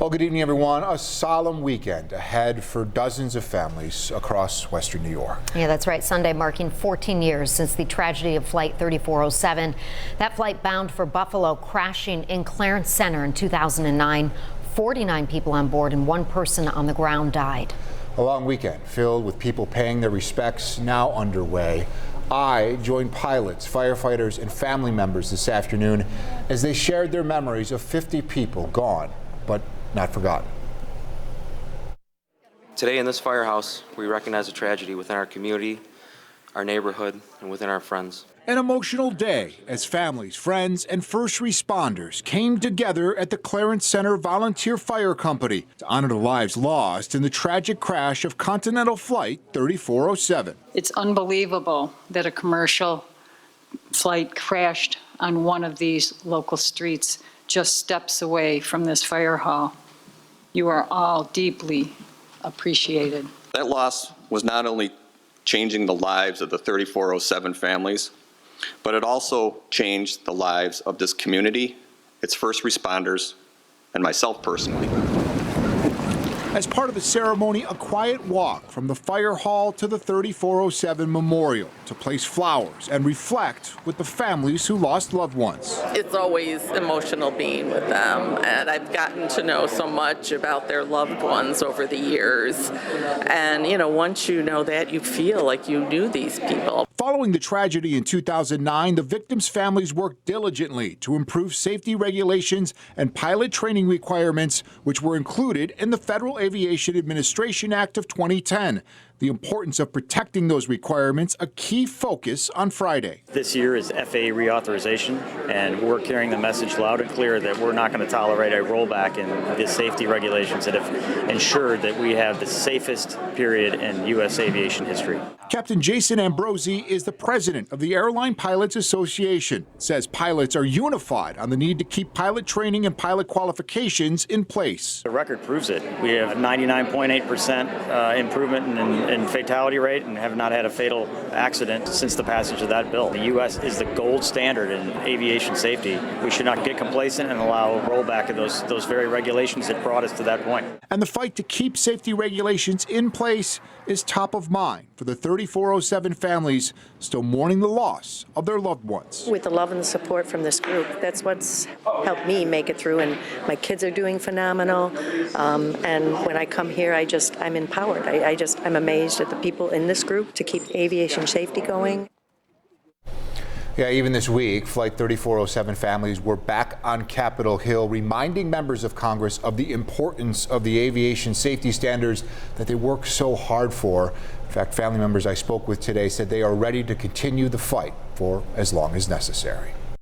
Well, good evening, everyone. A solemn weekend ahead for dozens of families across Western New York. Yeah, that's right. Sunday marking 14 years since the tragedy of Flight 3407. That flight bound for Buffalo crashing in Clarence Center in 2009. 49 people on board and one person on the ground died. A long weekend filled with people paying their respects now underway. I joined pilots, firefighters, and family members this afternoon as they shared their memories of 50 people gone, but not forgotten. Today in this firehouse, we recognize a tragedy within our community, our neighborhood, and within our friends. An emotional day as families, friends, and first responders came together at the Clarence Center Volunteer Fire Company to honor the lives lost in the tragic crash of Continental Flight 3407. It's unbelievable that a commercial flight crashed on one of these local streets just steps away from this fire hall. You are all deeply appreciated. That loss was not only changing the lives of the 3407 families, but it also changed the lives of this community, its first responders, and myself personally. As part of the ceremony, a quiet walk from the fire hall to the 3407 memorial to place flowers and reflect with the families who lost loved ones. It's always emotional being with them, and I've gotten to know so much about their loved ones over the years. And, you know, once you know that, you feel like you knew these people. Following the tragedy in 2009, the victims' families worked diligently to improve safety regulations and pilot training requirements, which were included in the Federal Aviation Administration Act of 2010. The importance of protecting those requirements, a key focus on Friday. This year is FAA reauthorization, and we're carrying the message loud and clear that we're not going to tolerate a rollback in the safety regulations that have ensured that we have the safest period in U.S. aviation history. Captain Jason Ambrosi is the president of the Airline Pilots Association. Says pilots are unified on the need to keep pilot training and pilot qualifications in place. The record proves it. We have 99.8% improvement in fatality rate and have not had a fatal accident since the passage of that bill. The U.S. is the gold standard in aviation safety. We should not get complacent and allow a rollback of those very regulations that brought us to that point. And the fight to keep safety regulations in place is top of mind for the 3407 families still mourning the loss of their loved ones. With the love and the support from this group, that's what's helped me make it through, and my kids are doing phenomenal. And when I come here, I'm empowered. I'm amazed at the people in this group to keep aviation safety going. Yeah, even this week, Flight 3407 families were back on Capitol Hill, reminding members of Congress of the importance of the aviation safety standards that they work so hard for. In fact, family members I spoke with today said they are ready to continue the fight for as long as necessary.